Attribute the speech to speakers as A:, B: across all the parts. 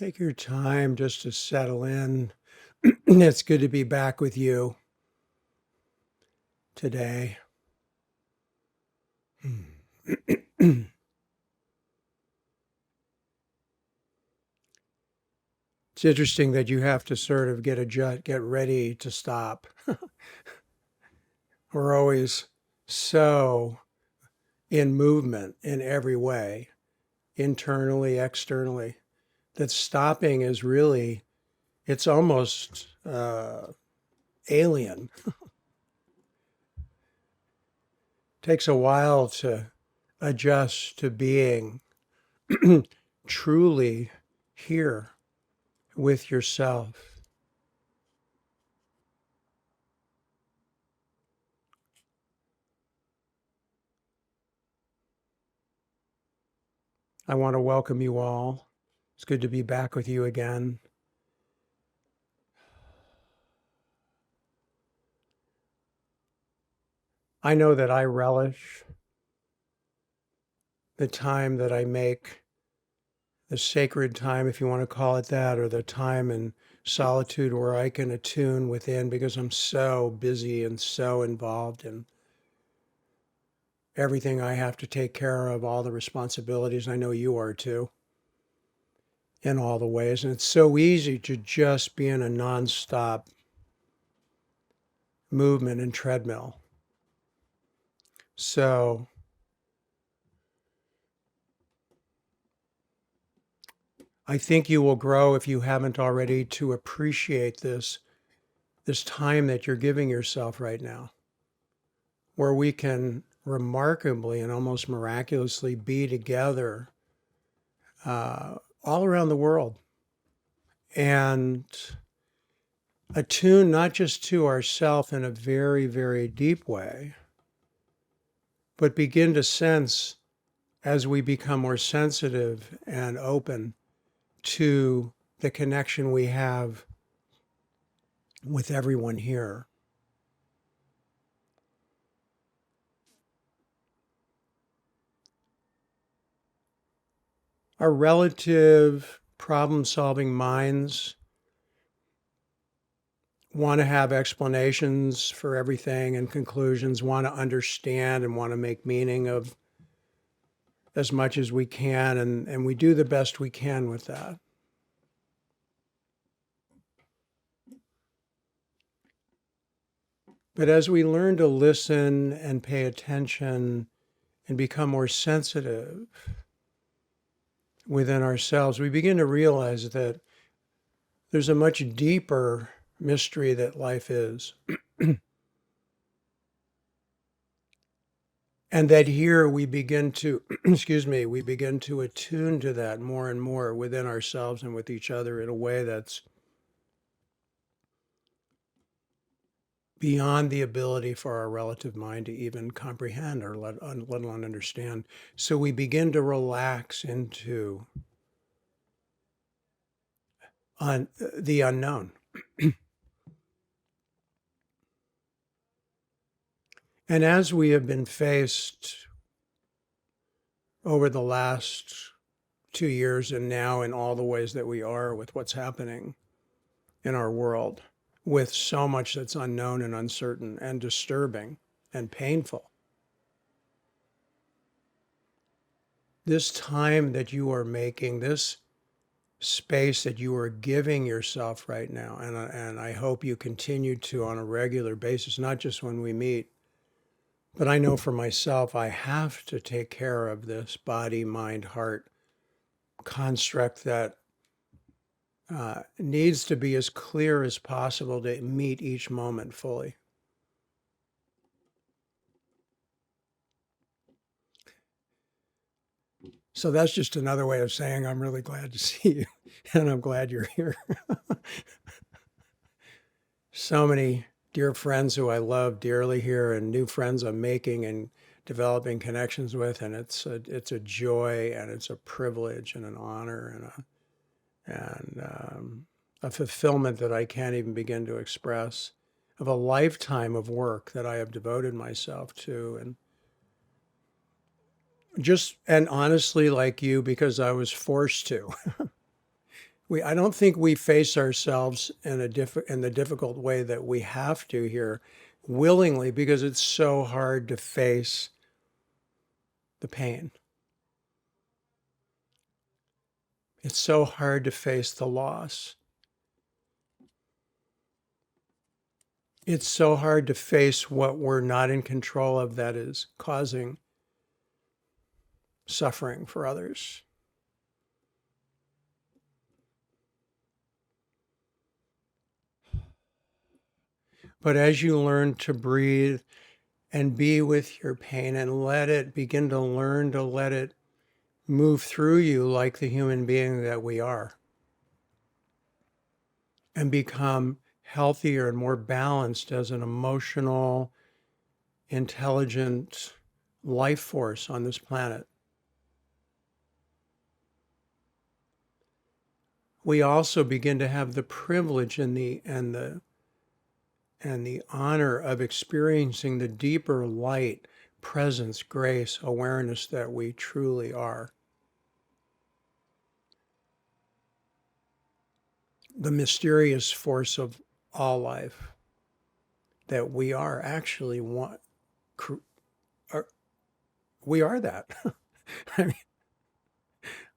A: Take your time just to settle in. It's good to be back with you today. It's interesting that you have to sort of get ready to stop. We're always so in movement in every way, internally, externally, that stopping is really, it's almost alien. Takes a while to adjust to being truly here with yourself. I want to welcome you all. It's good to be back with you again. I know that I relish the time that I make, the sacred time, if you want to call it that, or the time in solitude where I can attune within, because I'm so busy and so involved in everything I have to take care of, all the responsibilities. I know you are too, in all the ways. And it's so easy to just be in a nonstop movement and treadmill. So I think you will grow, if you haven't already, to appreciate this time that you're giving yourself right now, where we can remarkably and almost miraculously be together all around the world and attune not just to ourself in a very, very deep way, but begin to sense, as we become more sensitive and open, to the connection we have with everyone here. Our relative problem-solving minds want to have explanations for everything and conclusions, want to understand and want to make meaning of as much as we can, and we do the best we can with that. But as we learn to listen and pay attention and become more sensitive within ourselves, we begin to realize that there's a much deeper mystery that life is. And that here we begin to, we begin to attune to that more and more within ourselves and with each other in a way that's beyond the ability for our relative mind to even comprehend or let alone understand. So we begin to relax into the unknown. And as we have been faced over the last 2 years and now in all the ways that we are with what's happening in our world, with so much that's unknown and uncertain and disturbing and painful, this time that you are making, this space that you are giving yourself right now, and I hope you continue to on a regular basis, not just when we meet, but I know for myself, I have to take care of this body, mind, heart construct that needs to be as clear as possible to meet each moment fully. So that's just another way of saying I'm really glad to see you, and I'm glad you're here. So many dear friends who I love dearly here, and new friends I'm making and developing connections with, and it's a joy and it's a privilege and an honor and a fulfillment that I can't even begin to express, of a lifetime of work that I have devoted myself to, and honestly, like you, because I was forced to. I don't think we face ourselves in in the difficult way that we have to here willingly, because it's so hard to face the pain. It's so hard to face the loss. It's so hard to face what we're not in control of that is causing suffering for others. But as you learn to breathe and be with your pain and let it begin to learn to let it move through you like the human being that we are, and become healthier and more balanced as an emotional, intelligent life force on this planet. We also begin to have the privilege and the honor of experiencing the deeper light, presence, grace, awareness that we truly are. The mysterious force of all life, that we are actually one. We are that. I mean,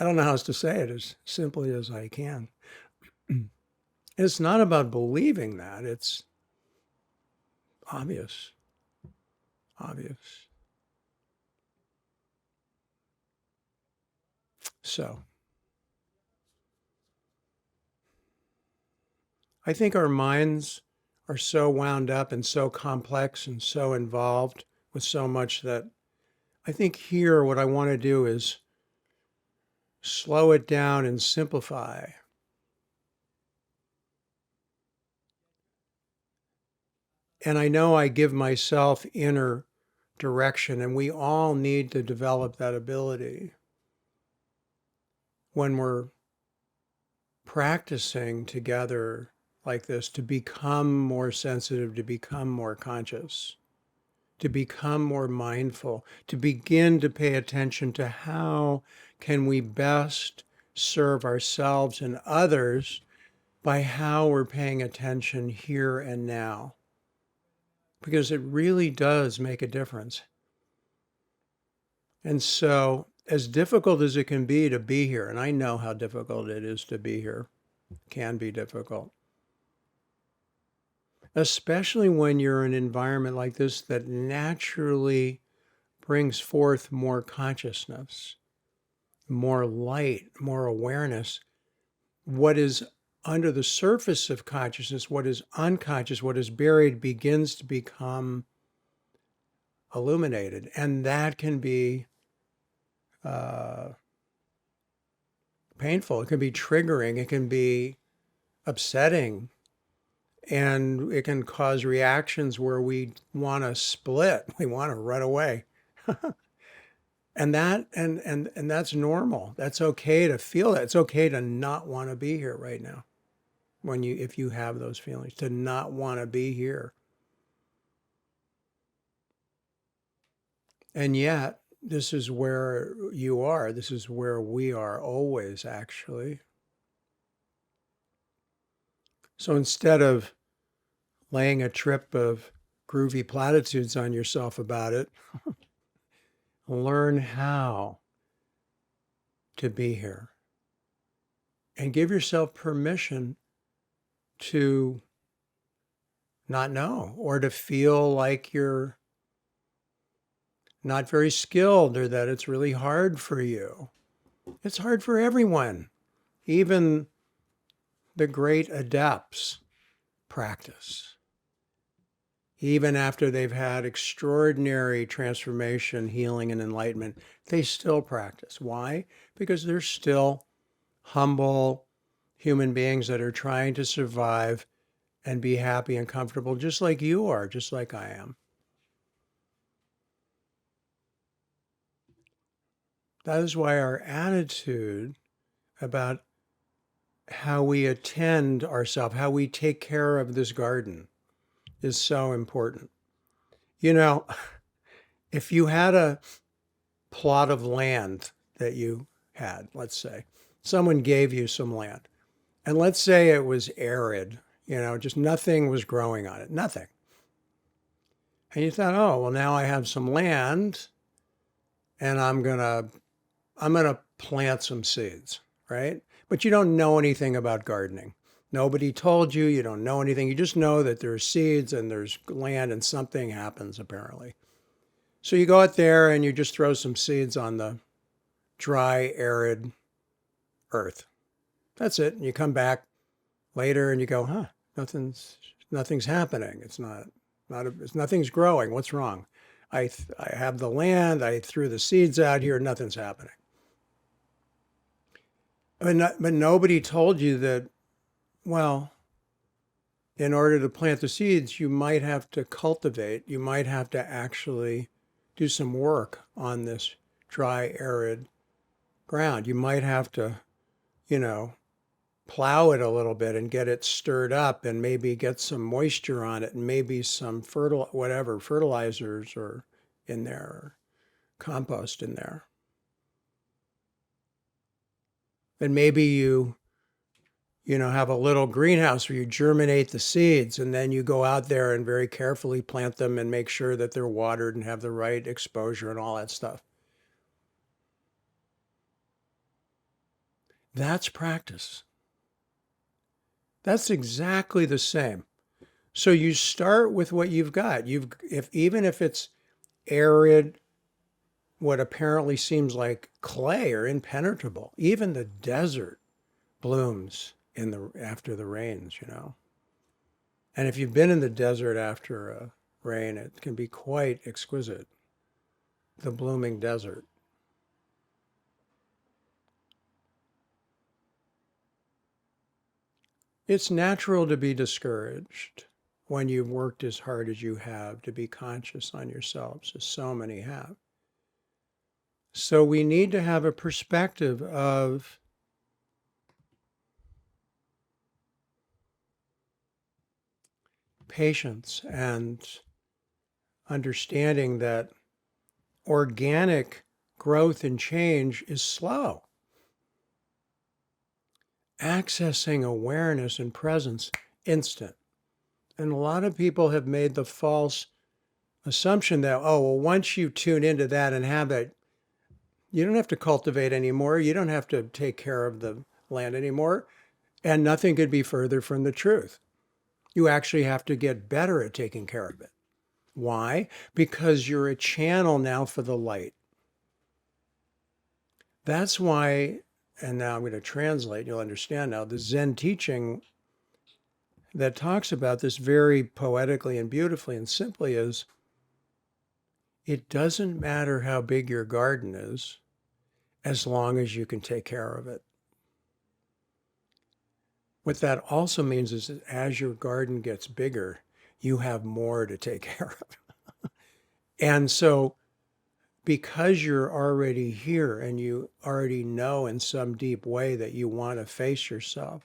A: I don't know how else to say it as simply as I can. It's not about believing that. It's obvious. Obvious. So I think our minds are so wound up and so complex and so involved with so much that I think here what I want to do is slow it down and simplify. And I know I give myself inner direction, and we all need to develop that ability when we're practicing together like this, to become more sensitive, to become more conscious, to become more mindful, to begin to pay attention to how can we best serve ourselves and others by how we're paying attention here and now. Because it really does make a difference. And so, as difficult as it can be to be here, and I know how difficult it is to be here, can be difficult, especially when you're in an environment like this that naturally brings forth more consciousness, more light, more awareness. What is under the surface of consciousness, what is unconscious, what is buried, begins to become illuminated. And that can be painful. It can be triggering. It can be upsetting. And it can cause reactions where we want to split. We want to run away. And that's normal. That's okay to feel that. It's okay to not want to be here right now. If you have those feelings, to not want to be here. And yet, this is where you are. This is where we are always, actually. So instead of laying a trip of groovy platitudes on yourself about it, learn how to be here and give yourself permission to not know, or to feel like you're not very skilled, or that it's really hard for you. It's hard for everyone. Even the great adepts practice. Even after they've had extraordinary transformation, healing, and enlightenment, they still practice. Why? Because they're still humble human beings that are trying to survive and be happy and comfortable, just like you are, just like I am. That is why our attitude about how we attend ourselves, how we take care of this garden, is so important. You know, if you had a plot of land that you had, let's say, someone gave you some land, And let's say it was arid, just nothing was growing on it, nothing. And you thought, oh, well, now I have some land and I'm gonna plant some seeds, right? But you don't know anything about gardening. Nobody told you, you don't know anything. You just know that there's seeds and there's land and something happens apparently. So you go out there and you just throw some seeds on the dry, arid earth. That's it. And you come back later and you go, huh, nothing's happening. Nothing's growing. What's wrong? I have the land. I threw the seeds out here. Nothing's happening. But nobody told you that, well, in order to plant the seeds, you might have to cultivate, you might have to actually do some work on this dry, arid ground. You might have to, plow it a little bit and get it stirred up and maybe get some moisture on it and maybe some fertilizers or in there, or compost in there. And maybe you have a little greenhouse where you germinate the seeds and then you go out there and very carefully plant them and make sure that they're watered and have the right exposure and all that stuff. That's practice. That's exactly the same. So you start with what you've got. Even if it's arid, what apparently seems like clay or impenetrable, even the desert blooms after the rains, And if you've been in the desert after a rain, it can be quite exquisite. The blooming desert. It's natural to be discouraged when you've worked as hard as you have to be conscious on yourselves, as so many have. So we need to have a perspective of patience and understanding that organic growth and change is slow. Accessing awareness and presence, instant. And a lot of people have made the false assumption that, oh, well, once you tune into that and have it, you don't have to cultivate anymore. You don't have to take care of the land anymore. And nothing could be further from the truth. You actually have to get better at taking care of it. Why? Because you're a channel now for the light. That's why, and now I'm going to translate, you'll understand now, the Zen teaching that talks about this very poetically and beautifully and simply is, it doesn't matter how big your garden is, as long as you can take care of it. What that also means is that as your garden gets bigger, you have more to take care of. And so because you're already here and you already know in some deep way that you want to face yourself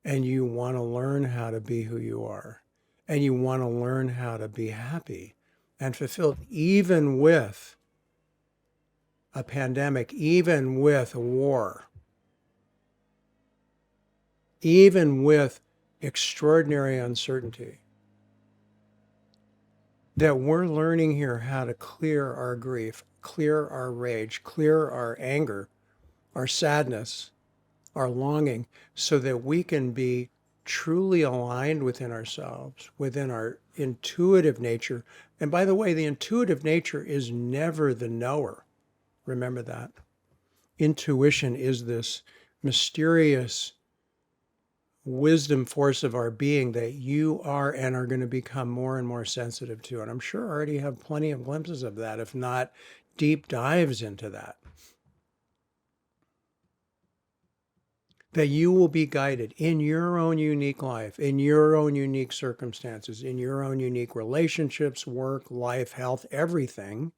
A: and you want to learn how to be who you are and you want to learn how to be happy and fulfilled, even with a pandemic, even with a war, even with extraordinary uncertainty, that we're learning here how to clear our grief, clear our rage, clear our anger, our sadness, our longing, so that we can be truly aligned within ourselves, within our intuitive nature. And by the way, the intuitive nature is never the knower. Remember that. Intuition is this mysterious wisdom force of our being that you are and are going to become more and more sensitive to. And I'm sure I already have plenty of glimpses of that, if not deep dives into that. That you will be guided in your own unique life, in your own unique circumstances, in your own unique relationships, work, life, health, everything,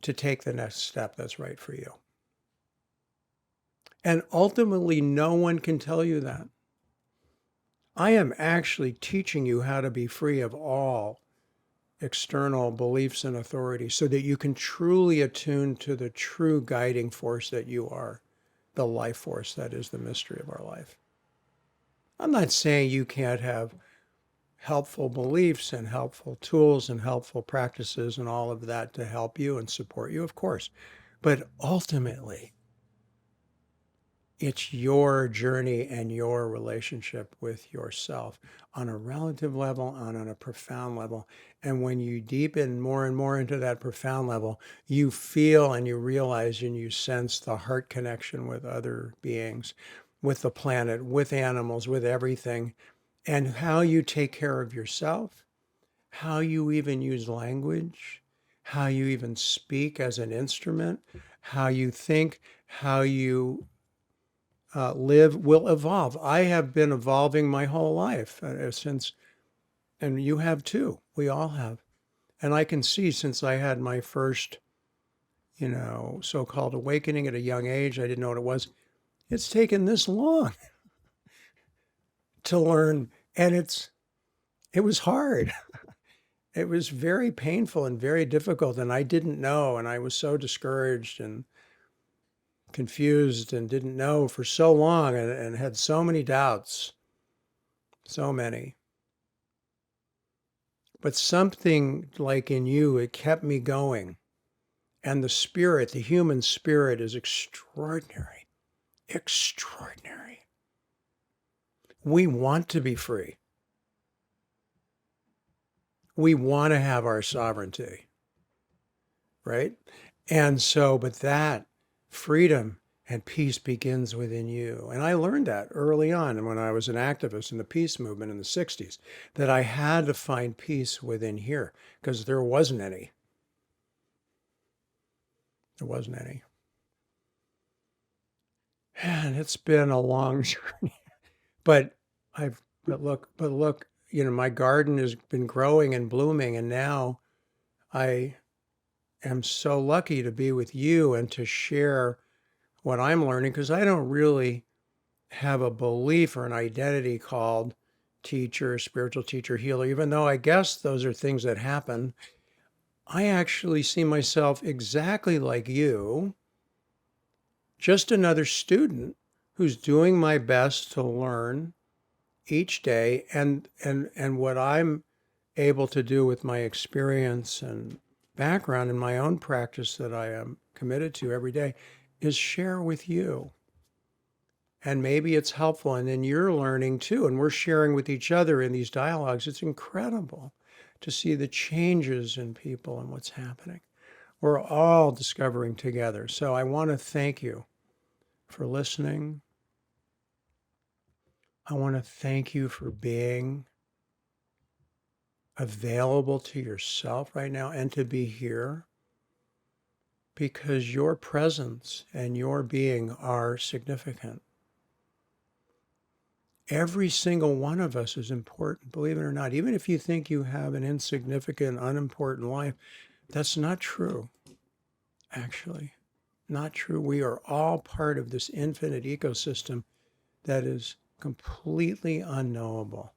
A: to take the next step that's right for you. And ultimately, no one can tell you that. I am actually teaching you how to be free of all external beliefs and authority so that you can truly attune to the true guiding force that you are, the life force that is the mystery of our life. I'm not saying you can't have helpful beliefs and helpful tools and helpful practices and all of that to help you and support you, of course. But ultimately, it's your journey and your relationship with yourself on a relative level and on a profound level. And when you deepen more and more into that profound level, you feel and you realize and you sense the heart connection with other beings, with the planet, with animals, with everything, and how you take care of yourself, how you even use language, how you even speak as an instrument, how you think, how you live will evolve. I have been evolving my whole life since, and you have too. We all have. And I can see since I had my first, so-called awakening at a young age, I didn't know what it was. It's taken this long to learn, and it was hard. It was very painful and very difficult, and I didn't know, and I was so discouraged and confused and didn't know for so long and had so many doubts, so many. But something like in you, it kept me going. And the spirit, the human spirit is extraordinary, extraordinary. We want to be free. We want to have our sovereignty, right? And so, but that freedom and peace begins within you. And I learned that early on when I was an activist in the peace movement in the 60s, that I had to find peace within here because there wasn't any. There wasn't any. And it's been a long journey. But look, my garden has been growing and blooming, and now I am so lucky to be with you and to share what I'm learning, because I don't really have a belief or an identity called teacher, spiritual teacher, healer, even though I guess those are things that happen. I actually see myself exactly like you, just another student who's doing my best to learn each day, and what I'm able to do with my experience and background in my own practice that I am committed to every day is share with you. And maybe it's helpful, and then you're learning too, and we're sharing with each other in these dialogues. It's incredible to see the changes in people and what's happening. We're all discovering together. So I want to thank you for listening. I want to thank you for being available to yourself right now and to be here, because your presence and your being are significant. Every single one of us is important, believe it or not. Even if you think you have an insignificant, unimportant life, that's not true, actually. Not true. We are all part of this infinite ecosystem that is completely unknowable.